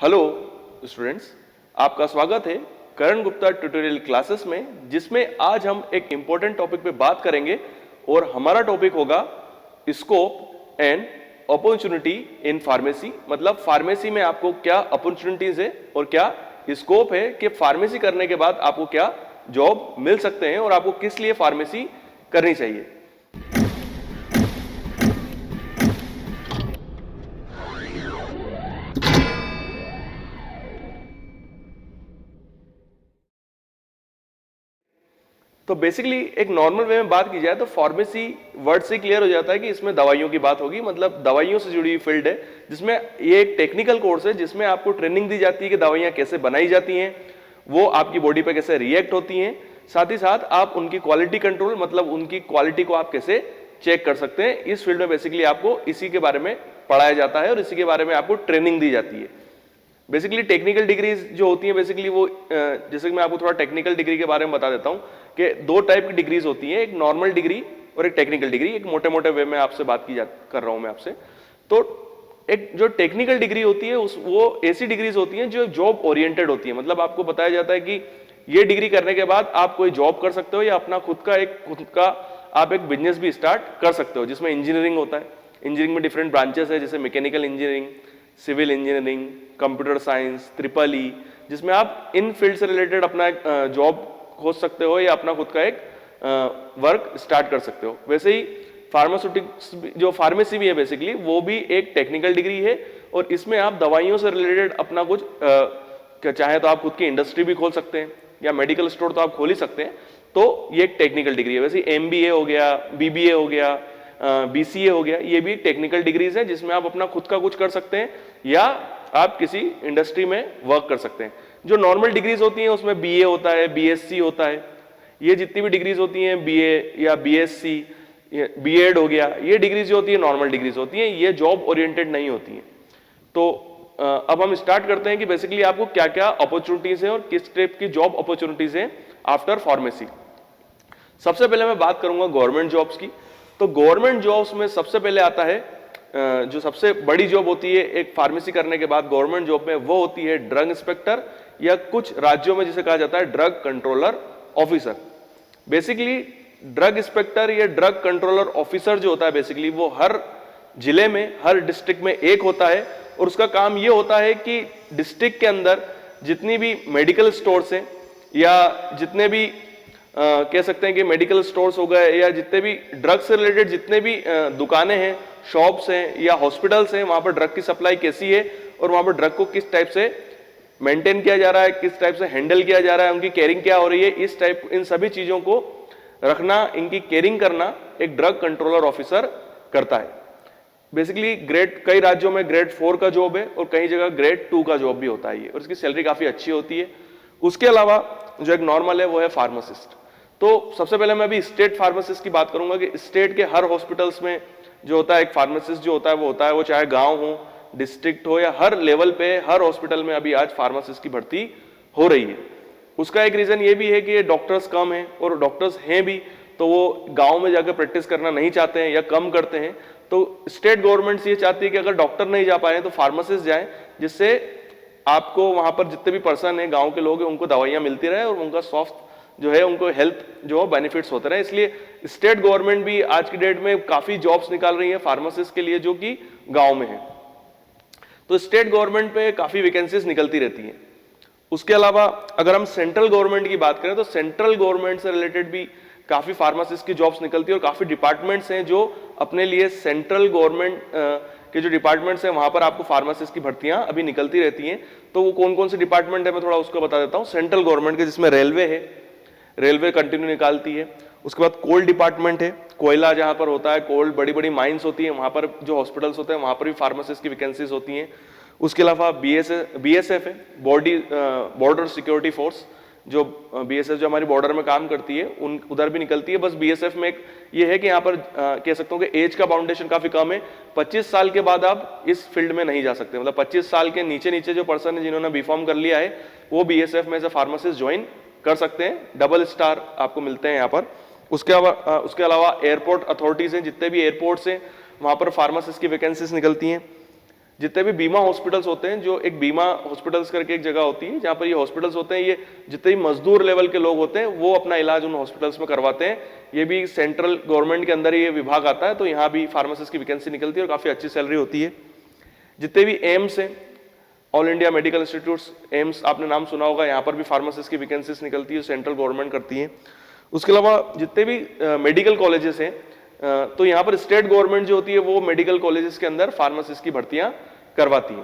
Hello students, आपका स्वागत है करण गुप्ता ट्यूटोरियल क्लासेस में, जिसमें आज हम एक इंपॉर्टेंट टॉपिक पे बात करेंगे और हमारा टॉपिक होगा scope and opportunity in pharmacy. मतलब फार्मेसी में आपको क्या अपॉर्चुनिटीज है और क्या स्कोप है कि फार्मेसी करने के बाद आपको क्या जॉब मिल सकते हैं और आपको किस लिए फार्मेसी करनी चाहिए। तो बेसिकली एक नॉर्मल वे में बात की जाए तो फार्मेसी वर्ड से क्लियर हो जाता है कि इसमें दवाइयों की बात होगी, मतलब दवाइयों से जुड़ी हुई फील्ड है, जिसमें ये एक टेक्निकल कोर्स है जिसमें आपको ट्रेनिंग दी जाती है कि दवाइयां कैसे बनाई जाती हैं, वो आपकी बॉडी पे कैसे रिएक्ट होती हैं, साथ ही साथ आप उनकी क्वालिटी कंट्रोल, मतलब उनकी क्वालिटी को आप कैसे चेक कर सकते हैं। इस फील्ड में बेसिकली आपको इसी के बारे में पढ़ाया जाता है और इसी के बारे में आपको ट्रेनिंग दी जाती है। बेसिकली टेक्निकल डिग्रीज जो होती हैं बेसिकली वो जैसे कि मैं आपको थोड़ा टेक्निकल डिग्री के बारे में बता देता हूं कि दो टाइप की डिग्रीज होती हैं, एक नॉर्मल डिग्री और एक टेक्निकल डिग्री। एक मोटे मोटे वे में आपसे बात कर रहा हूं मैं आपसे। तो एक जो टेक्निकल डिग्री होती है वो ऐसी डिग्रीज होती हैं जो जॉब ओरिएंटेड होती है। मतलब आपको बताया जाता है कि ये डिग्री करने के बाद आप कोई जॉब कर सकते हो या अपना खुद का आप एक बिजनेस भी स्टार्ट कर सकते हो, जिसमें इंजीनियरिंग होता है। इंजीनियरिंग में डिफरेंट ब्रांचेस है, जैसे mechanical engineering, civil engineering, computer science, triple E, जिसमें आप इन फील्ड से रिलेटेड अपना जॉब खोज सकते हो या अपना खुद का एक वर्क स्टार्ट कर सकते हो। वैसे ही फार्मास्यूटिक्स जो फार्मेसी भी है बेसिकली वो भी एक टेक्निकल डिग्री है और इसमें आप दवाइयों से रिलेटेड अपना कुछ चाहे तो आप खुद की इंडस्ट्री भी खोल सकते हैं या मेडिकल स्टोर तो आप खोल ही सकते हैं। तो ये एक टेक्निकल डिग्री है। वैसे एमबीए हो गया, बीबीए हो गया, बीसीए हो गया, ये भी टेक्निकल डिग्रीज है जिसमें आप अपना खुद का कुछ कर सकते हैं या आप किसी इंडस्ट्री में वर्क कर सकते हैं। जो नॉर्मल डिग्रीज होती हैं उसमें बीए होता है, बीएससी होता है, ये जितनी भी डिग्रीज होती हैं, बीए या बीएससी, बीएड हो गया, ये डिग्रीज जो होती है नॉर्मल डिग्रीज होती हैं, ये जॉब ओरिएंटेड नहीं होती हैं। तो अब हम स्टार्ट करते हैं कि बेसिकली आपको क्या क्या अपॉर्चुनिटीज है और किस टाइप की जॉब अपॉर्चुनिटीज है आफ्टर फार्मेसी। सबसे पहले मैं बात करूंगा गवर्नमेंट जॉब्स की। तो गवर्नमेंट जॉब्स में सबसे पहले आता है जो सबसे बड़ी जॉब होती है एक फार्मेसी करने के बाद गवर्नमेंट जॉब में, वो होती है ड्रग इंस्पेक्टर या कुछ राज्यों में जिसे कहा जाता है drug controller officer. Basically drug inspector या ड्रग कंट्रोलर ऑफिसर जो होता है बेसिकली वो हर जिले में, हर डिस्ट्रिक्ट में एक होता है और उसका काम ये होता है कि डिस्ट्रिक्ट के अंदर जितनी भी मेडिकल स्टोर्स हैं या जितने भी कह सकते हैं कि मेडिकल स्टोर्स हो गए या जितने भी ड्रग से रिलेटेड जितने भी दुकानें हैं, शॉप्स हैं या हॉस्पिटल्स हैं, वहां पर ड्रग की सप्लाई कैसी है और वहां पर ड्रग को किस टाइप से मेंटेन किया जा रहा है, किस टाइप से हैंडल किया जा रहा है, उनकी केयरिंग क्या हो रही है, इस टाइप इन सभी चीजों को रखना, इनकी केयरिंग करना एक ड्रग कंट्रोलर ऑफिसर करता है। बेसिकली कई राज्यों में ग्रेड 4 का जॉब है और कई जगह ग्रेड 2 का जॉब भी होता है और इसकी सैलरी काफी अच्छी होती है। उसके अलावा जो एक नॉर्मल है वो है फार्मासिस्ट। तो सबसे पहले मैं अभी स्टेट फार्मासिस्ट की बात करूंगा कि स्टेट के हर हॉस्पिटल्स में जो होता है एक फार्मासिस्ट जो होता है वो चाहे गांव हो, डिस्ट्रिक्ट हो या हर लेवल पे हर हॉस्पिटल में अभी आज फार्मासिस्ट की भर्ती हो रही है। उसका एक रीजन ये भी है कि डॉक्टर्स कम हैं और डॉक्टर्स हैं भी तो वो गांव में जाकर प्रैक्टिस करना नहीं चाहते हैं या कम करते हैं। तो स्टेट गवर्नमेंट ये चाहती है कि अगर डॉक्टर नहीं जा पा रहे तो फार्मासिस्ट जाए, जिससे आपको वहां पर जितने भी पर्सन है, गांव के लोग हैं, उनको दवाइयां मिलती रहे और उनका स्वास्थ्य जो है, उनको हेल्थ जो बेनिफिट्स होते रहे। इसलिए स्टेट गवर्नमेंट भी आज की डेट में काफी जॉब्स निकाल रही है फार्मासिस्ट के लिए जो कि गांव में है। तो स्टेट गवर्नमेंट पे काफी वैकेंसीज निकलती रहती हैं। उसके अलावा अगर हम सेंट्रल गवर्नमेंट की बात करें तो सेंट्रल गवर्नमेंट से रिलेटेड भी काफी फार्मासिस्ट की जॉब्स निकलती है और काफी डिपार्टमेंट्स हैं जो अपने लिए सेंट्रल गवर्नमेंट के जो डिपार्टमेंट्स हैं वहां पर आपको फार्मासिस्ट की भर्तियां अभी निकलती रहती हैं। तो वो कौन कौन से डिपार्टमेंट है मैं थोड़ा उसको बता देता हूं। सेंट्रल गवर्नमेंट के जिसमें रेलवे है, रेलवे कंटिन्यू निकालती है। उसके बाद कोल डिपार्टमेंट है, कोयला जहां पर होता है, कोल बड़ी बड़ी माइंस होती है, वहां पर जो हॉस्पिटल्स होते हैं वहां पर भी फार्मासिस्ट की वैकेंसीज होती हैं। उसके अलावा बीएसएफ है, बॉर्डर सिक्योरिटी फोर्स, जो बीएसएफ जो हमारी बॉर्डर में काम करती है उधर भी निकलती है। बस बीएसएफ में एक ये है कि यहाँ पर कह सकता हूँ कि एज का बाउंडेशन काफी कम है। 25 साल के बाद आप इस फील्ड में नहीं जा सकते। मतलब 25 साल के नीचे जो पर्सन है जिन्होंने बीफॉर्म कर लिया है वो बीएसएफ में एज अ फार्मासिस्ट ज्वाइन कर सकते हैं। डबल स्टार आपको मिलते हैं यहाँ पर। उसके अलावा एयरपोर्ट अथॉरिटीज हैं, जितने भी एयरपोर्ट्स हैं वहां पर फार्मासिस्ट की वैकेंसीज निकलती हैं। जितने भी बीमा हॉस्पिटल्स होते हैं, जो एक बीमा हॉस्पिटल्स करके एक जगह होती है जहां पर ये हॉस्पिटल्स होते हैं, ये जितने भी मजदूर लेवल के लोग होते हैं वो अपना इलाज उन हॉस्पिटल्स में करवाते हैं। ये भी सेंट्रल गवर्नमेंट के अंदर ये विभाग आता है, तो यहाँ भी फार्मासिस्ट की वैकेंसी निकलती है और काफी अच्छी सैलरी होती है। जितने भी एम्स है, all India medical institutes, AIIMS आपने नाम सुना होगा, यहाँ पर भी फार्मासिस्ट की वैकेंसीज निकलती है, सेंट्रल गवर्नमेंट करती है। उसके अलावा जितने भी मेडिकल कॉलेजेस हैं, तो यहाँ पर स्टेट गवर्नमेंट जो होती है वो मेडिकल कॉलेजेस के अंदर फार्मासिस्ट की भर्तियां करवाती है।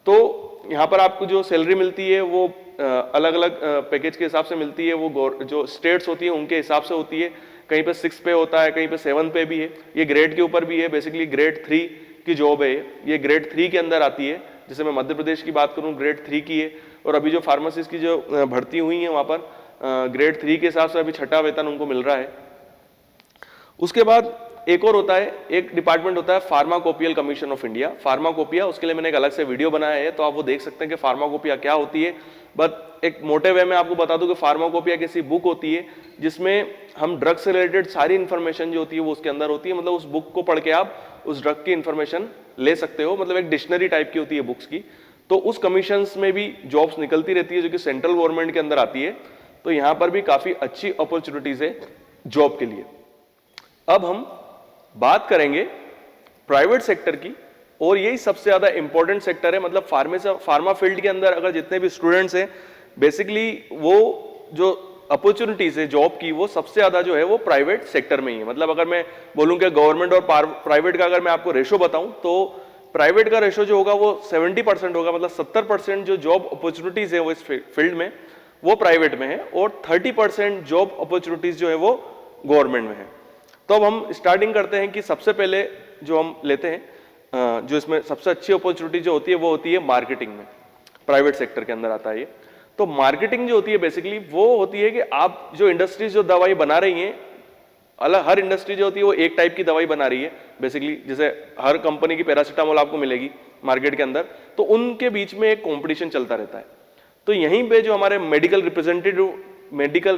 तो यहाँ पर आपको जो सैलरी मिलती है वो अलग अलग पैकेज के हिसाब से मिलती है, वो जो स्टेट्स होती है उनके हिसाब से होती है। कहीं पे 6 पे होता है, कहीं पे 7 पे भी है, ये ग्रेड के ऊपर भी है। बेसिकली ग्रेड 3 की जॉब है, ये ग्रेड 3 के अंदर आती है। जैसे मैं मध्य प्रदेश की बात करूं, ग्रेड 3 की है, और अभी जो फार्मासिस्ट की जो भर्ती हुई है वहां पर ग्रेड 3 के हिसाब से अभी 6वां वेतन उनको मिल रहा है। उसके बाद एक और होता है, एक डिपार्टमेंट होता है pharmacopoeial commission of India, pharmacopoeia. उसके लिए मैंने एक अलग से वीडियो बनाया है, तो आप वो देख सकते हैं कि फार्माकोपिया क्या होती है। बट एक मोटे वे में आपको बता दूं कि फार्माकोपिया किसी बुक होती है जिसमें हम ड्रग से रिलेटेड सारी इंफॉर्मेशन जो होती है वो उसके अंदर होती है। मतलब उस बुक को पढ़ के आप उस ड्रग की इंफॉर्मेशन ले सकते हो, मतलब एक डिक्शनरी टाइप की होती है बुक्स की। तो उस कमीशंस में भी जॉब्स निकलती रहती है जो कि सेंट्रल गवर्नमेंट के अंदर आती है। तो यहाँ पर भी काफी अच्छी अपॉर्चुनिटीज है जॉब के लिए। अब हम बात करेंगे प्राइवेट सेक्टर की, और यही सबसे ज्यादा इंपॉर्टेंट सेक्टर है। मतलब फार्मा फील्ड के अंदर अगर जितने भी स्टूडेंट्स हैं, बेसिकली वो जो अपॉर्चुनिटीज है जॉब की वो सबसे ज्यादा जो है वो प्राइवेट सेक्टर में ही है। मतलब अगर मैं बोलूं कि गवर्नमेंट और प्राइवेट का अगर मैं आपको रेशो बताऊं, तो प्राइवेट का रेशो जो होगा वो 70% होगा। मतलब 70% जो जॉब अपॉर्चुनिटीज है वो इस फील्ड में वो प्राइवेट में है, और 30% जॉब अपॉर्चुनिटीज जो है वो गवर्नमेंट में है। तो अब हम स्टार्टिंग करते हैं कि सबसे पहले जो हम लेते हैं, जो इसमें सबसे अच्छी अपॉर्चुनिटी जो होती है वो होती है मार्केटिंग में। प्राइवेट सेक्टर के अंदर आता है ये। तो मार्केटिंग जो होती है बेसिकली वो होती है कि आप जो इंडस्ट्रीज जो दवाई बना रही हैं, अलग हर इंडस्ट्री जो होती है वो एक टाइप की दवाई बना रही है बेसिकली। जैसे हर कंपनी की पैरासीटामोल आपको मिलेगी मार्केट के अंदर, तो उनके बीच में एक कॉम्पिटिशन चलता रहता है। तो यहीं पे जो हमारे मेडिकल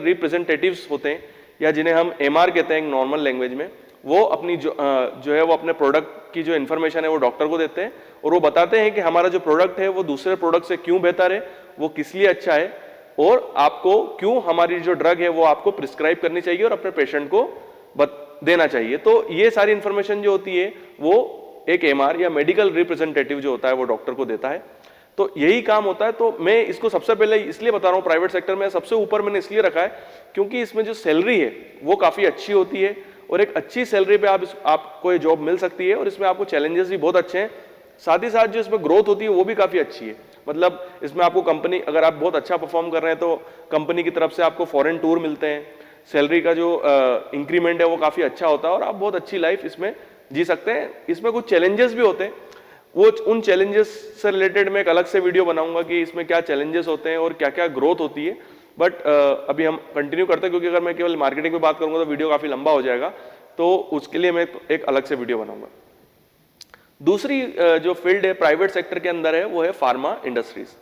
रिप्रेजेंटेटिव्स होते हैं, या जिन्हें हम एमआर कहते हैं नॉर्मल लैंग्वेज में, वो अपनी जो है वो अपने प्रोडक्ट की जो इन्फॉर्मेशन है वो डॉक्टर को देते हैं, और वो बताते हैं कि हमारा जो प्रोडक्ट है वो दूसरे प्रोडक्ट से क्यों बेहतर है, वो किस लिए अच्छा है, और आपको क्यों हमारी जो ड्रग है वो आपको प्रिस्क्राइब करनी चाहिए और अपने पेशेंट को देना चाहिए। तो ये सारी इंफॉर्मेशन जो होती है वो एक एमआर या मेडिकल रिप्रेजेंटेटिव जो होता है वो डॉक्टर को देता है। तो यही काम होता है। तो मैं इसको सबसे पहले इसलिए बता रहा हूँ प्राइवेट सेक्टर में सबसे ऊपर मैंने इसलिए रखा है क्योंकि इसमें जो सैलरी है वो काफी अच्छी होती है, और एक अच्छी सैलरी पे आपको ये जॉब मिल सकती है, और इसमें आपको चैलेंजेस भी बहुत अच्छे हैं। साथ ही साथ जो इसमें ग्रोथ होती है वो भी काफी अच्छी है। मतलब इसमें आपको कंपनी, अगर आप बहुत अच्छा परफॉर्म कर रहे हैं तो कंपनी की तरफ से आपको फॉरेन टूर मिलते हैं, सैलरी का जो इंक्रीमेंट है वो काफी अच्छा होता है, और आप बहुत अच्छी लाइफ इसमें जी सकते हैं। इसमें कुछ चैलेंजेस भी होते हैं, वो उन चैलेंजेस से रिलेटेड मैं एक अलग से वीडियो बनाऊंगा कि इसमें क्या चैलेंजेस होते हैं और क्या क्या ग्रोथ होती है। बट अभी हम कंटिन्यू करते हैं, क्योंकि अगर मैं केवल मार्केटिंग पे बात करूंगा तो वीडियो काफी लंबा हो जाएगा, तो उसके लिए मैं एक अलग से वीडियो बनाऊंगा। दूसरी जो फील्ड है प्राइवेट सेक्टर के अंदर है वो है फार्मा इंडस्ट्रीज।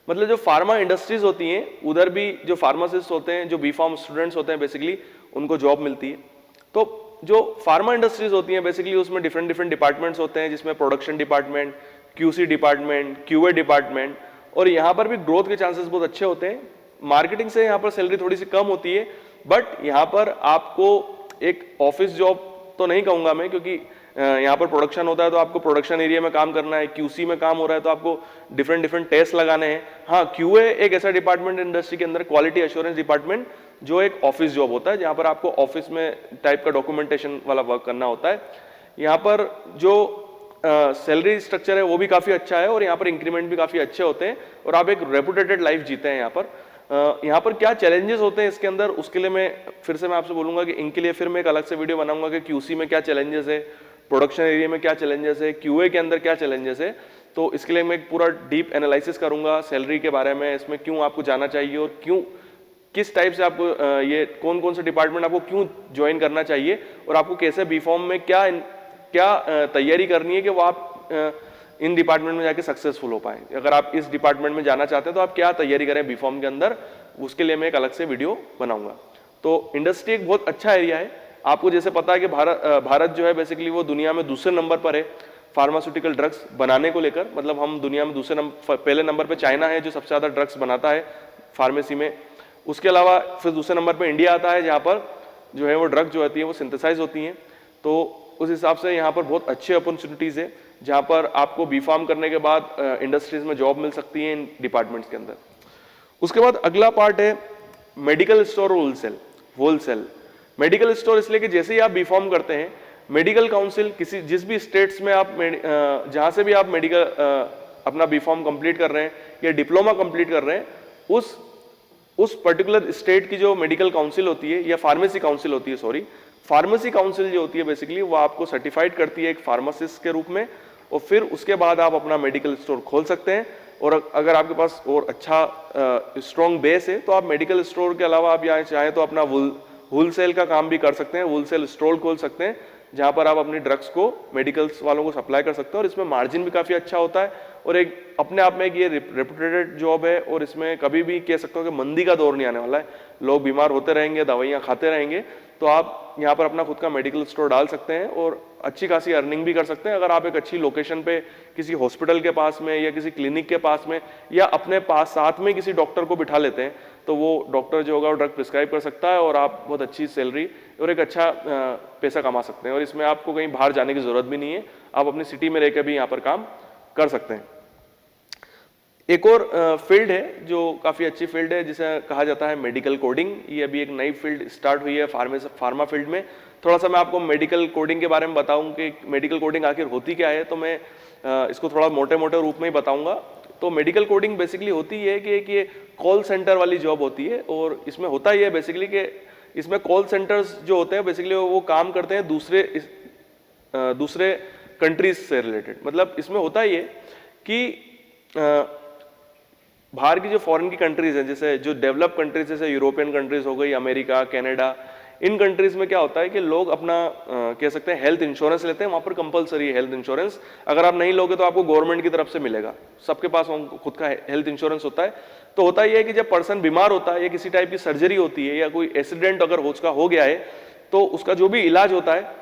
मतलब जो फार्मा इंडस्ट्रीज होती हैं उधर भी जो फार्मासिस्ट होते हैं, जो बीफार्म स्टूडेंट्स होते हैं, बेसिकली उनको जॉब मिलती है। तो जो फार्मा इंडस्ट्रीज होती हैं बेसिकली उसमें डिफरेंट डिपार्टमेंट्स होते हैं, जिसमें production department, QC department, QA department, और यहाँ पर भी ग्रोथ के चांसेस बहुत अच्छे होते हैं। मार्केटिंग से यहाँ पर सैलरी थोड़ी सी कम होती है, बट यहाँ पर आपको एक ऑफिस जॉब तो नहीं कहूंगा मैं, क्योंकि यहाँ पर प्रोडक्शन होता है तो आपको प्रोडक्शन एरिया में काम करना है, क्यूसी में काम हो रहा है तो आपको डिफरेंट टेस्ट लगाने हैं। हाँ, क्यूए एक ऐसा डिपार्टमेंट इंडस्ट्री के अंदर, क्वालिटी एश्योरेंस डिपार्टमेंट, जो एक ऑफिस जॉब होता है जहाँ पर आपको ऑफिस में टाइप का डॉक्यूमेंटेशन वाला वर्क करना होता है। यहाँ पर जो सैलरी स्ट्रक्चर है वो भी काफी अच्छा है, और यहाँ पर इंक्रीमेंट भी काफी अच्छे होते हैं, और आप एक रेपुटेटेड लाइफ जीते हैं यहाँ पर। यहाँ पर क्या चैलेंजेस होते हैं इसके अंदर, उसके लिए मैं आपसे बोलूंगा कि इनके लिए फिर मैं एक अलग से वीडियो बनाऊंगा कि क्यूसी में क्या चैलेंजेस है, प्रोडक्शन एरिया में क्या चैलेंजेस है, क्यूए के अंदर क्या चैलेंजेस है। तो इसके लिए मैं एक पूरा डीप एनालिसिस करूंगा सैलरी के बारे में, इसमें क्यों आपको जाना चाहिए और क्यों, किस टाइप से आपको ये कौन से डिपार्टमेंट आपको क्यों ज्वाइन करना चाहिए, और आपको कैसे बीफॉर्म में क्या तैयारी करनी है कि वो आप इन डिपार्टमेंट में जाके सक्सेसफुल हो पाए। अगर आप इस डिपार्टमेंट में जाना चाहते हैं तो आप क्या तैयारी करें बीफॉर्म के अंदर, उसके लिए मैं एक अलग से वीडियो बनाऊंगा। तो इंडस्ट्री एक बहुत अच्छा एरिया है। आपको जैसे पता है कि भारत जो है बेसिकली वो दुनिया में दूसरे नंबर पर है। फार्मास्यूटिकल ड्रग्स बनाने को लेकर, मतलब हम दुनिया में पहले नंबर पे चाइना है जो सबसे ज़्यादा ड्रग्स बनाता है फार्मेसी में। उसके अलावा फिर दूसरे नंबर पे इंडिया आता है, जहाँ पर जो है वो ड्रग जो होती है वो सिंथेसाइज होती हैं। तो उस हिसाब से यहाँ पर बहुत अच्छी अपॉर्चुनिटीज़ है, जहाँ पर आपको बी फार्म करने के बाद इंडस्ट्रीज में जॉब मिल सकती है इन डिपार्टमेंट्स के अंदर। उसके बाद अगला पार्ट है medical store wholesale. Medical store इसलिए कि जैसे ही आप बी फार्म करते हैं, मेडिकल काउंसिल किसी जिस भी स्टेट्स में आप जहाँ से भी आप मेडिकल अपना बी फार्म कंप्लीट कर रहे हैं या डिप्लोमा कंप्लीट कर रहे हैं, उस पर्टिकुलर स्टेट की जो मेडिकल काउंसिल होती है या फार्मेसी काउंसिल होती है, सॉरी, फार्मेसी काउंसिल जो होती है बेसिकली वो आपको सर्टिफाइड करती है एक फार्मासिस्ट के रूप में, और फिर उसके बाद आप अपना मेडिकल स्टोर खोल सकते हैं। और अगर आपके पास और अच्छा स्ट्रॉन्ग बेस है तो आप मेडिकल स्टोर के अलावा आप यहाँ चाहें तो अपना होलसेल का काम भी कर सकते हैं, होलसेल स्टोर खोल सकते हैं, जहाँ पर आप अपनी ड्रग्स को मेडिकल्स वालों को सप्लाई कर सकते हैं। और इसमें मार्जिन भी काफ़ी अच्छा होता है, और एक अपने आप में एक ये रेपुटेटेड जॉब है, और इसमें कभी भी कह सकते हो कि मंदी का दौर नहीं आने वाला है। लोग बीमार होते रहेंगे, दवाइयाँ खाते रहेंगे, तो आप यहाँ पर अपना खुद का मेडिकल स्टोर डाल सकते हैं और अच्छी खासी अर्निंग भी कर सकते हैं। अगर आप एक अच्छी लोकेशन पे किसी हॉस्पिटल के पास में या किसी क्लिनिक के पास में या अपने पास साथ में किसी डॉक्टर को बिठा लेते हैं, तो वो डॉक्टर जो होगा वो ड्रग प्रिस्क्राइब कर सकता है और आप बहुत अच्छी सैलरी और एक अच्छा पैसा कमा सकते हैं। और इसमें आपको कहीं बाहर जाने की जरूरत भी नहीं है, आप अपनी सिटी में रहकर भी यहाँ पर काम कर सकते हैं। एक और फील्ड है जो काफ़ी अच्छी फील्ड है, जिसे कहा जाता है मेडिकल कोडिंग। ये अभी एक नई फील्ड स्टार्ट हुई है फार्मा फील्ड में। थोड़ा सा मैं आपको मेडिकल कोडिंग के बारे में बताऊं कि मेडिकल कोडिंग आखिर होती क्या है, तो मैं इसको थोड़ा मोटे मोटे रूप में ही बताऊंगा। तो मेडिकल कोडिंग बेसिकली होती है कि एक ये कॉल सेंटर वाली जॉब होती है, और इसमें होता ही है बेसिकली कि इसमें कॉल सेंटर्स जो होते हैं बेसिकली वो काम करते हैं दूसरे कंट्रीज से रिलेटेड। मतलब इसमें होता ही है कि बाहर की जो फॉरेन की कंट्रीज हैं, जैसे जो डेवलप कंट्रीज जैसे यूरोपियन कंट्रीज हो गई, अमेरिका, कनाडा, इन कंट्रीज में क्या होता है कि लोग अपना कह सकते हैं हेल्थ इंश्योरेंस लेते हैं। वहाँ पर कंपलसरी है हेल्थ इंश्योरेंस, अगर आप नहीं लोगे तो आपको गवर्नमेंट की तरफ से मिलेगा। सबके पास खुद का हेल्थ इंश्योरेंस होता है। तो होता ही है कि जब पर्सन बीमार होता है या किसी टाइप की सर्जरी होती है या कोई एक्सीडेंट अगर उसका हो गया है, तो उसका जो भी इलाज होता है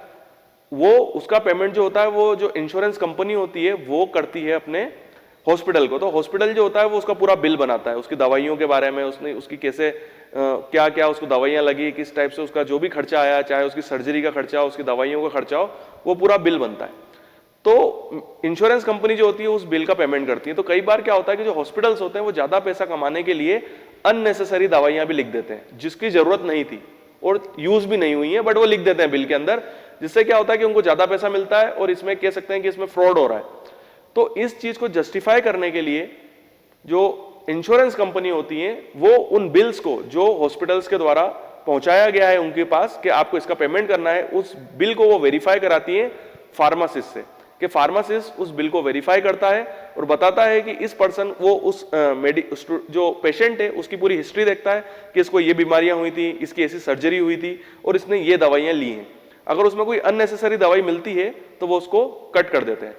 वो उसका पेमेंट जो होता है वो जो इंश्योरेंस कंपनी होती है वो करती है अपने हॉस्पिटल को। तो हॉस्पिटल जो होता है वो उसका पूरा बिल बनाता है, उसकी दवाइयों के बारे में, उसकी कैसे क्या क्या उसको दवाइयाँ लगी, किस टाइप से उसका जो भी खर्चा आया, चाहे उसकी सर्जरी का खर्चा हो, उसकी दवाइयों का खर्चा हो, वो पूरा बिल बनता है। तो इंश्योरेंस कंपनी जो होती है उस बिल का पेमेंट करती है। तो कई बार क्या होता है कि जो हॉस्पिटल्स होते हैं वो ज्यादा पैसा कमाने के लिए अननेसेसरी दवाइयां भी लिख देते हैं जिसकी जरूरत नहीं थी और यूज भी नहीं हुई है, बट वो लिख देते हैं बिल के अंदर, जिससे क्या होता है कि उनको ज्यादा पैसा मिलता है और इसमें कह सकते हैं कि इसमें फ्रॉड हो रहा है। तो इस चीज को जस्टिफाई करने के लिए जो इंश्योरेंस कंपनी होती है वो उन बिल्स को जो हॉस्पिटल्स के द्वारा पहुंचाया गया है उनके पास कि आपको इसका पेमेंट करना है, उस बिल को वो वेरीफाई कराती है फार्मासिस्ट से, कि फार्मासिस्ट उस बिल को वेरीफाई करता है और बताता है कि इस पर्सन वो उस जो पेशेंट है उसकी पूरी हिस्ट्री देखता है कि इसको ये बीमारियां हुई थी, इसकी ऐसी सर्जरी हुई थी और इसने ये दवाइयां ली हैं। अगर उसमें कोई अननेसेसरी दवाई मिलती है तो वो उसको कट कर देते हैं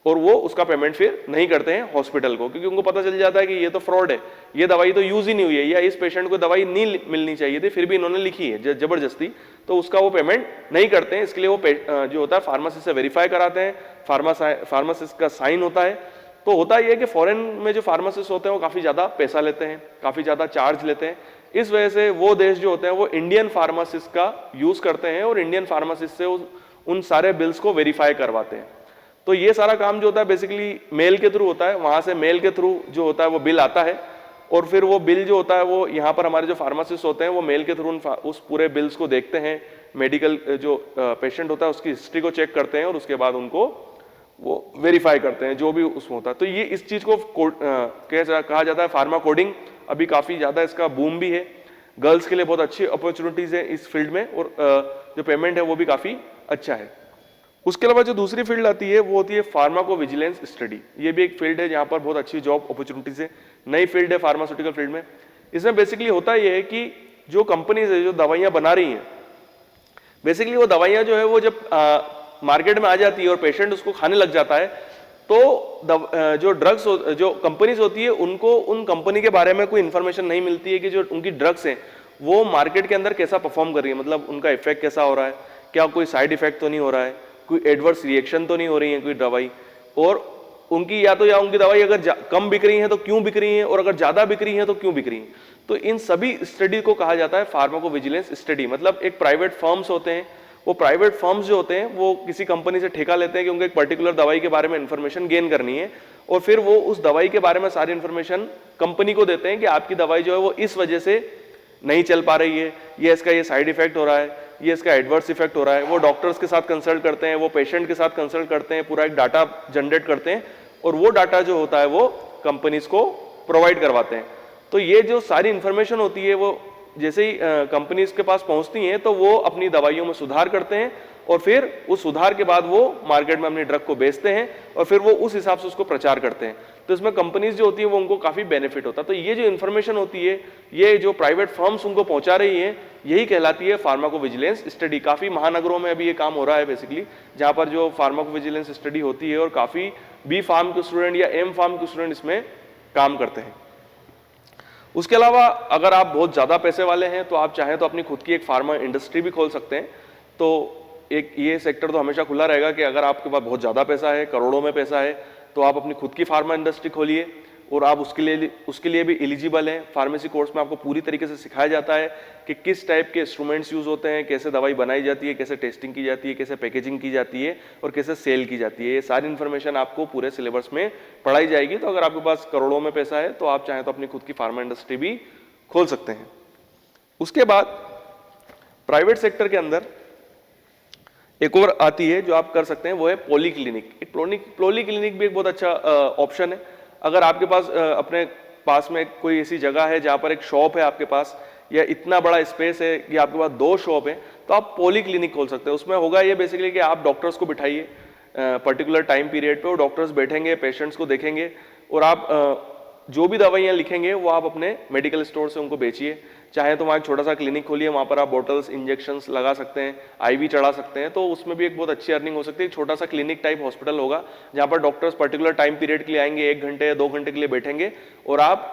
और वो उसका पेमेंट फिर नहीं करते हैं हॉस्पिटल को, क्योंकि उनको पता चल जाता है कि ये तो फ्रॉड है, ये दवाई तो यूज ही नहीं हुई है या इस पेशेंट को दवाई नहीं मिलनी चाहिए थी फिर भी इन्होंने लिखी है जबरदस्ती, तो उसका वो पेमेंट नहीं करते हैं। इसके लिए वो जो होता है फार्मासिस्ट से वेरीफाई कराते हैं, फार्मासिस्ट का साइन होता है। तो होता यह है कि फॉरेन में जो फार्मासिस्ट होते हैं वो काफी ज्यादा पैसा लेते हैं, काफी ज्यादा चार्ज लेते हैं। इस वजह से वो देश जो होते हैं वो इंडियन फार्मासिस्ट का यूज करते हैं और इंडियन फार्मासिस्ट से उन सारे बिल्स को वेरीफाई करवाते हैं। तो ये सारा काम जो होता है बेसिकली मेल के थ्रू होता है, वहां से मेल के थ्रू जो होता है वो बिल आता है और फिर वो बिल जो होता है वो यहाँ पर हमारे जो फार्मासिस्ट होते हैं वो मेल के थ्रू उस पूरे बिल्स को देखते हैं, मेडिकल जो पेशेंट होता है उसकी हिस्ट्री को चेक करते हैं और उसके बाद उनको वो वेरीफाई करते हैं जो भी उसमें होता है। तो ये इस चीज को कहा जाता है फार्मा कोडिंग। अभी काफी ज्यादा इसका बूम भी है, गर्ल्स के लिए बहुत अच्छी अपॉर्चुनिटीज है इस फील्ड में और जो पेमेंट है वो भी काफी अच्छा है। उसके अलावा जो दूसरी फील्ड आती है वो होती है फार्माको विजिलेंस स्टडी। ये भी एक फील्ड है जहां पर बहुत अच्छी जॉब अपॉर्चुनिटीज है, नई फील्ड है फार्मास्यूटिकल फील्ड में। इसमें बेसिकली होता यह है कि जो कंपनीज है जो दवाइयां बना रही हैं, बेसिकली वो दवाइयां जो है वो जब मार्केट में आ जाती है और पेशेंट उसको खाने लग जाता है तो जो ड्रग्स जो कंपनीज होती है उनको उन कंपनी के बारे में कोई इंफॉर्मेशन नहीं मिलती है कि जो उनकी ड्रग्स हैं वो मार्केट के अंदर कैसा परफॉर्म कर रही है, मतलब उनका इफेक्ट कैसा हो रहा है, क्या कोई साइड इफेक्ट तो नहीं हो रहा है, कोई एडवर्स रिएक्शन तो नहीं हो रही है कोई दवाई, और उनकी या उनकी दवाई अगर कम बिक रही है तो क्यों बिक रही है, और अगर ज्यादा बिक रही है तो क्यों बिक रही है। तो इन सभी स्टडी को कहा जाता है फार्माकोविजिलेंस स्टडी। मतलब एक प्राइवेट फर्म्स होते हैं, वो प्राइवेट फर्म्स जो होते हैं वो किसी कंपनी से ठेका लेते हैं कि उनको एक पर्टिकुलर दवाई के बारे में इंफॉर्मेशन गेन करनी है, और फिर वो उस दवाई के बारे में सारी इंफॉर्मेशन कंपनी को देते हैं कि आपकी दवाई जो है वो इस वजह से नहीं चल पा रही है, ये साइड इफेक्ट हो रहा है, ये इसका एडवर्स इफेक्ट हो रहा है। वो डॉक्टर्स के साथ कंसल्ट करते हैं, वो पेशेंट के साथ कंसल्ट करते हैं, पूरा एक डाटा जनरेट करते हैं, और वो डाटा जो होता है वो कंपनीज को प्रोवाइड करवाते हैं। तो ये जो सारी इंफॉर्मेशन होती है वो जैसे ही कंपनीज के पास पहुंचती हैं तो वो अपनी दवाइयों में सुधार करते हैं, और फिर उस सुधार के बाद वो मार्केट में अपनी ड्रग को बेचते हैं, और फिर वो उस हिसाब से उसको प्रचार करते हैं। तो इसमें कंपनीज जो होती है वो उनको काफी बेनिफिट होता है। तो ये जो इंफॉर्मेशन होती है, ये जो प्राइवेट फर्म्स उनको पहुंचा रही है, यही कहलाती है फार्माकोविजिलेंस स्टडी। काफी महानगरों में अभी ये काम हो रहा है बेसिकली, जहां पर जो फार्माकोविजिलेंस स्टडी होती है, और काफी बी फार्म के स्टूडेंट या एम फार्म के स्टूडेंट इसमें काम करते हैं। उसके अलावा अगर आप बहुत ज्यादा पैसे वाले हैं तो आप चाहें तो अपनी खुद की एक फार्मा इंडस्ट्री भी खोल सकते हैं। तो एक ये सेक्टर तो हमेशा खुला रहेगा कि अगर आपके पास बहुत ज्यादा पैसा है, करोड़ों में पैसा है, तो आप अपनी खुद की फार्मा इंडस्ट्री खोलिए, और आप उसके लिए भी एलिजिबल हैं। फार्मेसी कोर्स में आपको पूरी तरीके से सिखाया जाता है कि किस टाइप के इंस्ट्रूमेंट्स यूज होते हैं, कैसे दवाई बनाई जाती है, कैसे टेस्टिंग की जाती है, कैसे पैकेजिंग की जाती है, और कैसे सेल की जाती है। ये सारी इन्फॉर्मेशन आपको पूरे सिलेबस में पढ़ाई जाएगी। तो अगर आपके पास करोड़ों में पैसा है तो आप चाहें तो अपनी खुद की फार्मा इंडस्ट्री भी खोल सकते हैं। उसके बाद प्राइवेट सेक्टर के अंदर एक और आती है जो आप कर सकते हैं, वो है पॉलीक्लिनिक। पॉलीक्लिनिक भी एक बहुत अच्छा ऑप्शन है। अगर आपके पास अपने पास में कोई ऐसी जगह है जहां पर एक शॉप है आपके पास, या इतना बड़ा स्पेस है कि आपके पास 2 शॉप है, तो आप पॉलीक्लिनिक खोल सकते हैं। उसमें होगा ये बेसिकली कि आप डॉक्टर्स को बिठाइए पर्टिकुलर टाइम पीरियड पे, वो डॉक्टर्स बैठेंगे, पेशेंट्स को देखेंगे, और आप जो भी दवाइयाँ लिखेंगे वो आप अपने मेडिकल स्टोर से उनको बेचिए। चाहे तो वहाँ एक छोटा सा क्लिनिक खोलिए, वहाँ पर आप बोटल्स, इंजेक्शंस लगा सकते हैं, आईवी चढ़ा सकते हैं, तो उसमें भी एक बहुत अच्छी अर्निंग हो सकती है। छोटा सा क्लिनिक टाइप हॉस्पिटल होगा जहाँ पर डॉक्टर्स पर्टिकुलर टाइम पीरियड के लिए आएंगे, 1 घंटे या 2 घंटे के लिए बैठेंगे, और आप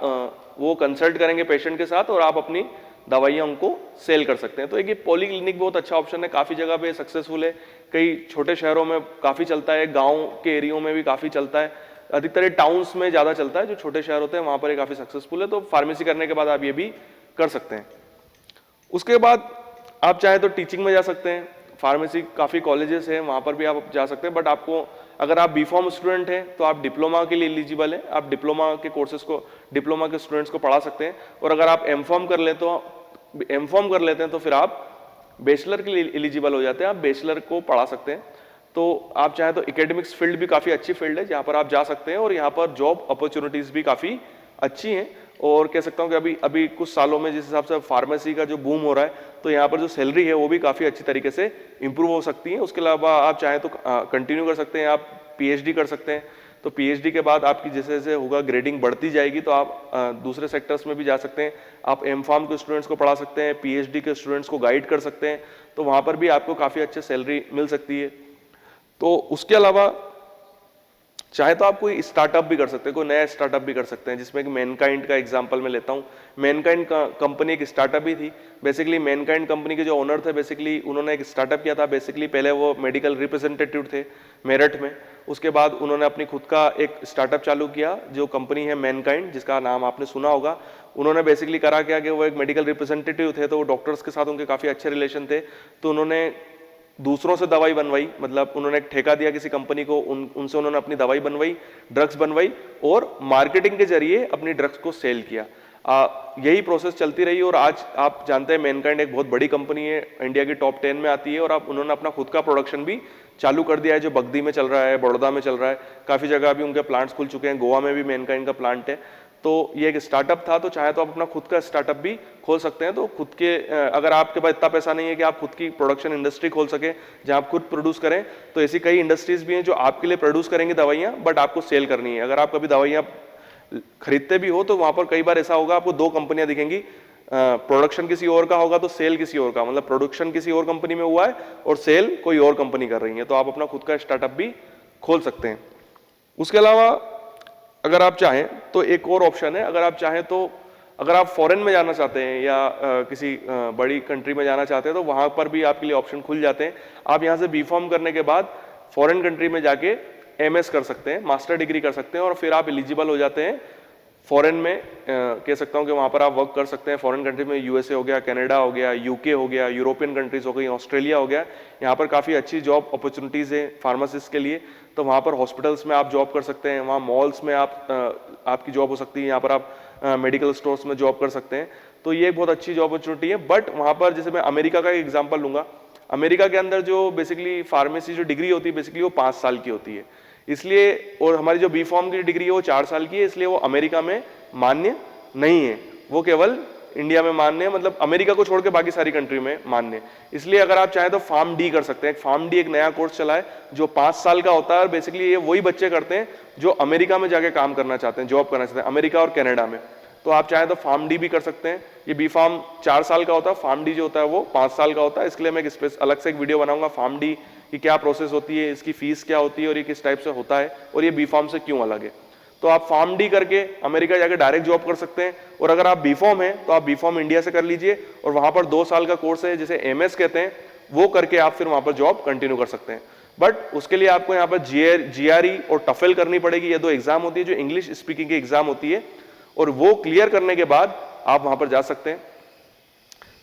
वो कंसल्ट करेंगे पेशेंट के साथ, और आप अपनी दवाइयाँ उनको सेल कर सकते हैं। तो एक ये पॉलीक्लिनिक बहुत अच्छा ऑप्शन है, काफ़ी जगह पे सक्सेसफुल है। कई छोटे शहरों में काफ़ी चलता है, गाँव के एरियो में भी काफ़ी चलता है, अधिकतर टाउन्स में ज़्यादा चलता है। जो छोटे शहर होते हैं वहाँ पर ये काफ़ी सक्सेसफुल है। तो फार्मेसी करने के बाद आप ये भी कर सकते हैं। उसके बाद आप चाहे तो टीचिंग में जा सकते हैं। फार्मेसी काफ़ी कॉलेजेस हैं, वहाँ पर भी आप जा सकते हैं, बट आपको अगर आप बी.फॉर्म स्टूडेंट हैं तो आप डिप्लोमा के लिए एलिजिबल हैं। आप डिप्लोमा के कोर्सेज को, डिप्लोमा के स्टूडेंट्स को पढ़ा सकते हैं, और अगर आप एम.फॉर्म कर लेते हैं तो फिर आप बैचलर के लिए एलिजिबल हो जाते हैं, आप बैचलर को पढ़ा सकते हैं। तो आप चाहें तो एकेडमिक्स फील्ड भी काफ़ी अच्छी फील्ड है जहाँ पर आप जा सकते हैं, और यहाँ पर जॉब अपॉर्चुनिटीज़ भी काफ़ी अच्छी हैं। और कह सकता हूँ कि अभी कुछ सालों में जिस हिसाब से फार्मेसी का जो बूम हो रहा है, तो यहाँ पर जो सैलरी है वो भी काफ़ी अच्छी तरीके से इंप्रूव हो सकती है। उसके अलावा आप चाहें तो कंटिन्यू कर सकते हैं, आप पीएचडी कर सकते हैं। तो पीएचडी के बाद आपकी जैसे जैसे होगा ग्रेडिंग बढ़ती जाएगी, तो आप दूसरे सेक्टर्स में भी जा सकते हैं। आप एम.फार्म के स्टूडेंट्स को पढ़ा सकते हैं, पीएचडी के स्टूडेंट्स को गाइड कर सकते हैं, तो वहाँ पर भी आपको काफ़ी अच्छी सैलरी मिल सकती है। तो उसके अलावा चाहे तो आप कोई स्टार्टअप भी कर सकते हैं, कोई नया स्टार्टअप भी कर सकते हैं, जिसमें कि मैनकाइंड का एग्जांपल मैं लेता हूँ। मैनकाइंड कंपनी एक स्टार्टअप ही थी। बेसिकली मैनकाइंड कंपनी के जो ओनर थे, बेसिकली उन्होंने एक स्टार्टअप किया था। बेसिकली पहले वो मेडिकल रिप्रेजेंटेटिव थे मेरठ में, उसके बाद उन्होंने अपनी खुद का एक स्टार्टअप चालू किया जो कंपनी है मैनकाइंड, जिसका नाम आपने सुना होगा। उन्होंने बेसिकली करा क्या कि वो एक मेडिकल रिप्रेजेंटेटिव थे, तो वो डॉक्टर्स के साथ उनके काफ़ी अच्छे रिलेशन थे, तो उन्होंने दूसरों से दवाई बनवाई, मतलब उन्होंने एक ठेका दिया किसी कंपनी को, उनसे उन्होंने अपनी दवाई बनवाई, ड्रग्स बनवाई, और मार्केटिंग के जरिए अपनी ड्रग्स को सेल किया। यही प्रोसेस चलती रही, और आज आप जानते हैं मैनकाइंड एक बहुत बड़ी कंपनी है, इंडिया की टॉप 10 में आती है, और आप उन्होंने अपना खुद का प्रोडक्शन भी चालू कर दिया है, जो बगदी में चल रहा है, बड़ौदा में चल रहा है, काफ़ी जगह अभी उनके प्लांट्स खुल चुके हैं, गोवा में भी मैनकाइंड का प्लांट है। तो ये एक स्टार्टअप था, तो चाहे तो आप अपना खुद का स्टार्टअप भी खोल सकते हैं। तो खुद के अगर आपके पास इतना पैसा नहीं है कि आप खुद की प्रोडक्शन इंडस्ट्री खोल सके जहां आप खुद प्रोड्यूस करें, तो ऐसी कई इंडस्ट्रीज भी हैं जो आपके लिए प्रोड्यूस करेंगी दवाइयां, बट आपको सेल करनी है। अगर आप कभी दवाइयां खरीदते भी हो तो वहां पर कई बार ऐसा होगा आपको 2 कंपनियां दिखेंगी, प्रोडक्शन किसी और का होगा तो सेल किसी और का, मतलब प्रोडक्शन किसी और कंपनी में हुआ है और सेल कोई और कंपनी कर रही है। तो आप अपना खुद का स्टार्टअप भी खोल सकते हैं। उसके अलावा अगर आप चाहें तो एक और ऑप्शन है, अगर आप चाहें तो अगर आप फॉरेन में जाना चाहते हैं या किसी बड़ी कंट्री में जाना चाहते हैं तो वहाँ पर भी आपके लिए ऑप्शन खुल जाते हैं। आप यहाँ से B.Pharm करने के बाद फॉरेन कंट्री में जाके MS कर सकते हैं, मास्टर डिग्री कर सकते हैं और फिर आप एलिजिबल हो जाते हैं फॉरेन में। कह सकता हूँ कि वहाँ पर आप वर्क कर सकते हैं फॉरेन कंट्री में। USA हो गया, कनाडा हो गया, UK हो गया, यूरोपियन कंट्रीज हो गई, ऑस्ट्रेलिया हो गया। यहाँ पर काफ़ी अच्छी जॉब अपॉर्चुनिटीज़ है फार्मासिस्ट के लिए। तो वहाँ पर हॉस्पिटल्स में आप जॉब कर सकते हैं, वहाँ मॉल्स में आपकी जॉब हो सकती है, यहाँ पर आप मेडिकल स्टोर्स में जॉब कर सकते हैं। तो ये बहुत अच्छी जॉब अपॉर्चुनिटी है। बट वहाँ पर जैसे मैं अमेरिका का एक एग्जाम्पल लूँगा, अमेरिका के अंदर जो बेसिकली फार्मेसी जो डिग्री होती है बेसिकली वो 5 साल की होती है, इसलिए। और हमारी जो B.Pharm की डिग्री है वो 4 साल की है, इसलिए वो अमेरिका में मान्य नहीं है, वो केवल इंडिया में मान्य है, मतलब अमेरिका को छोड़ के बाकी सारी कंट्री में मान्य है। इसलिए अगर आप चाहें तो PharmD कर सकते हैं। PharmD एक नया कोर्स चला है जो 5 साल का होता है और बेसिकली ये वही बच्चे करते हैं जो अमेरिका में जाके काम करना चाहते हैं, जॉब करना चाहते हैं अमेरिका और कनाडा में। तो आप चाहें तो PharmD भी कर सकते हैं। ये B.Pharm 4 साल का होता है, PharmD जो होता है वो 5 साल का होता है। इसके लिए मैं अलग से एक वीडियो बनाऊंगा PharmD की क्या प्रोसेस होती है, इसकी फीस क्या होती है और ये किस टाइप से होता है और ये B.Pharm से क्यों अलग है। तो आप PharmD करके अमेरिका जाके डायरेक्ट जॉब कर सकते हैं। और अगर आप B.Pharm है तो आप B.Pharm इंडिया से कर लीजिए और वहां पर 2 साल का कोर्स है जिसे MS कहते हैं, वो करके आप फिर वहां पर जॉब कंटिन्यू कर सकते हैं। बट उसके लिए आपको यहाँ पर GRE और TOEFL करनी पड़ेगी। ये 2 एग्जाम होती है जो इंग्लिश स्पीकिंग की एग्जाम होती है और वो क्लियर करने के बाद आप वहां पर जा सकते हैं।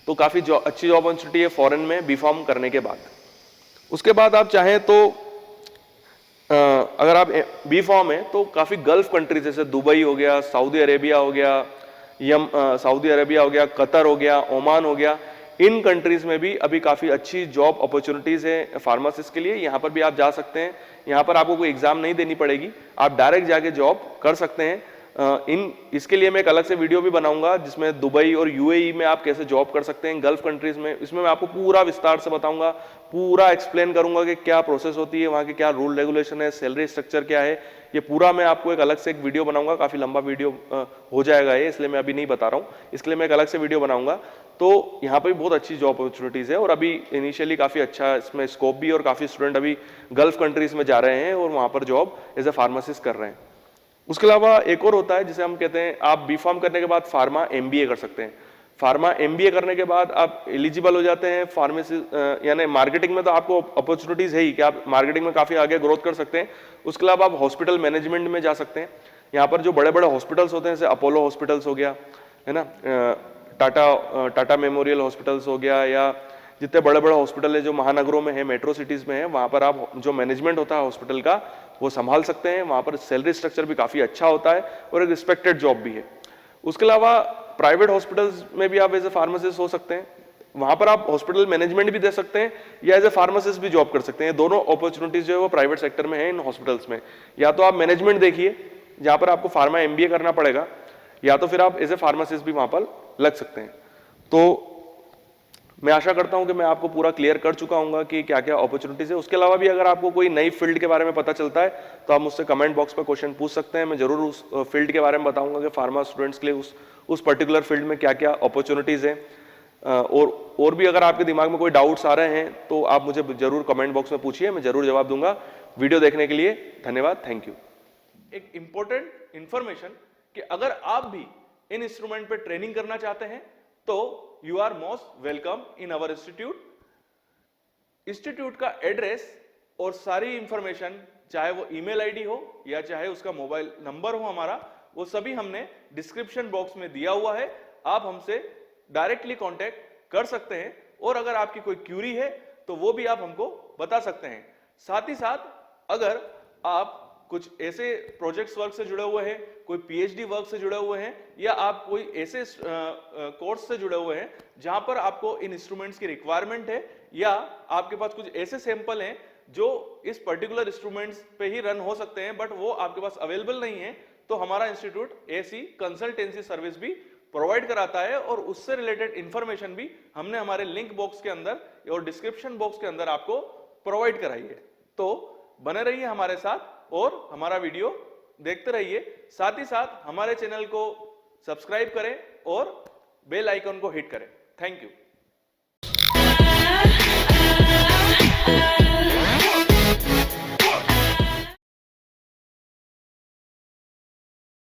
तो काफी अच्छी जॉब अपॉर्चुनिटी है फॉरेन में B.Pharm करने के बाद। उसके बाद आप चाहें तो अगर आप B.Pharm है तो काफी गल्फ कंट्री जैसे दुबई हो गया, सऊदी अरेबिया हो गया, कतर हो गया, ओमान हो गया, इन कंट्रीज में भी अभी काफी अच्छी जॉब अपॉर्चुनिटीज है फार्मासिस्ट के लिए। यहाँ पर भी आप जा सकते हैं। यहाँ पर आपको कोई एग्जाम नहीं देनी पड़ेगी, आप डायरेक्ट जाके जॉब कर सकते हैं। इसके लिए मैं एक अलग से वीडियो भी बनाऊंगा जिसमें दुबई और UAE में आप कैसे जॉब कर सकते हैं गल्फ कंट्रीज में। इसमें मैं आपको पूरा विस्तार से बताऊंगा, पूरा एक्सप्लेन करूंगा कि क्या प्रोसेस होती है, वहाँ के क्या रूल रेगुलेशन है, सैलरी स्ट्रक्चर क्या है। ये पूरा मैं आपको एक अलग से एक वीडियो बनाऊंगा, काफी लंबा वीडियो हो जाएगा ये, इसलिए मैं अभी नहीं बता रहा हूँ। इसके लिए मैं एक अलग से वीडियो बनाऊंगा। तो यहाँ पर भी बहुत अच्छी जॉब अपॉर्चुनिटीज है और अभी इनिशियली काफी अच्छा इसमें स्कोप भी, और काफी स्टूडेंट अभी गल्फ कंट्रीज में जा रहे हैं और वहाँ पर जॉब एज ए फार्मासिस्ट कर रहे हैं। उसके अलावा एक और होता है जिसे हम कहते हैं, आप B.Pharm करने के बाद फार्मा MBA कर सकते हैं। फार्मा MBA करने के बाद आप एलिजिबल हो जाते हैं फार्मेसी, यानी मार्केटिंग में तो आपको अपॉर्चुनिटीज है ही कि आप मार्केटिंग में काफी आगे ग्रोथ कर सकते हैं। उसके अलावा आप हॉस्पिटल मैनेजमेंट में जा सकते हैं। यहाँ पर जो बड़े बड़े हॉस्पिटल्स होते हैं जैसे अपोलो हॉस्पिटल्स हो गया, है ना, टाटा मेमोरियल हॉस्पिटल्स हो गया, या जितने बड़े बड़े हॉस्पिटल है जो महानगरों में है, मेट्रो सिटीज में है, वहां पर आप जो मैनेजमेंट होता है हॉस्पिटल का वो संभाल सकते हैं। वहां पर सैलरी स्ट्रक्चर भी काफी अच्छा होता है और एक रिस्पेक्टेड जॉब भी है। उसके अलावा प्राइवेट हॉस्पिटल्स में भी आप एज ए फार्मासिस्ट हो सकते हैं। वहां पर आप हॉस्पिटल मैनेजमेंट भी दे सकते हैं या एज ए फार्मासिस्ट भी जॉब कर सकते हैं। दोनों अपॉर्चुनिटीज जो है वो प्राइवेट सेक्टर में है इन हॉस्पिटल्स में। या तो आप मैनेजमेंट देखिए जहां पर आपको फार्मा MBA करना पड़ेगा, या तो फिर आप एज ए फार्मासिस्ट भी वहां पर लग सकते हैं। तो मैं आशा करता हूं कि मैं आपको पूरा क्लियर कर चुका हूं कि क्या क्या अपॉर्चुनिटीज है। उसके अलावा भी अगर आपको कोई नई फील्ड के बारे में पता चलता है तो आप मुझसे कमेंट बॉक्स पर क्वेश्चन पूछ सकते हैं। मैं जरूर उस फील्ड के बारे में बताऊंगा कि फार्मा स्टूडेंट्स के लिए उस पर्टिकुलर फील्ड में क्या क्या अपॉर्चुनिटीज है। और भी अगर आपके दिमाग में कोई डाउट्स आ रहे हैं तो आप मुझे जरूर कमेंट बॉक्स में पूछिए, मैं जरूर जवाब दूंगा। वीडियो देखने के लिए धन्यवाद, थैंक यू। एक इंपॉर्टेंट इंफॉर्मेशन कि अगर आप भी इन इंस्ट्रूमेंट पे ट्रेनिंग करना चाहते हैं तो you are most welcome in our institute. Institute का एड्रेस और सारी इंफॉर्मेशन, चाहे वो ईमेल आईडी हो या चाहे उसका मोबाइल नंबर हो हमारा, वो सभी हमने डिस्क्रिप्शन बॉक्स में दिया हुआ है। आप हमसे डायरेक्टली कांटेक्ट कर सकते हैं और अगर आपकी कोई क्यूरी है तो वो भी आप हमको बता सकते हैं। साथ ही साथ अगर आप कुछ ऐसे प्रोजेक्ट्स वर्क से जुड़े हुए हैं, कोई PhD वर्क से जुड़े हुए हैं, या आप कोई ऐसे कोर्स से जुड़े हुए हैं जहां पर आपको इन इंस्ट्रूमेंट्स की रिक्वायरमेंट है, या आपके पास कुछ ऐसे सैंपल हैं जो इस पर्टिकुलर इंस्ट्रूमेंट्स पे ही रन हो सकते हैं बट वो आपके पास अवेलेबल नहीं है, तो हमारा इंस्टीट्यूट ऐसी कंसल्टेंसी सर्विस भी प्रोवाइड कराता है और उससे रिलेटेड इंफॉर्मेशन भी हमने हमारे लिंक बॉक्स के अंदर और डिस्क्रिप्शन बॉक्स के अंदर आपको प्रोवाइड कराई है। तो बने रहिए हमारे साथ और हमारा वीडियो देखते रहिए। साथ ही साथ हमारे चैनल को सब्सक्राइब करें और बेल आइकन को हिट करें। Thank you.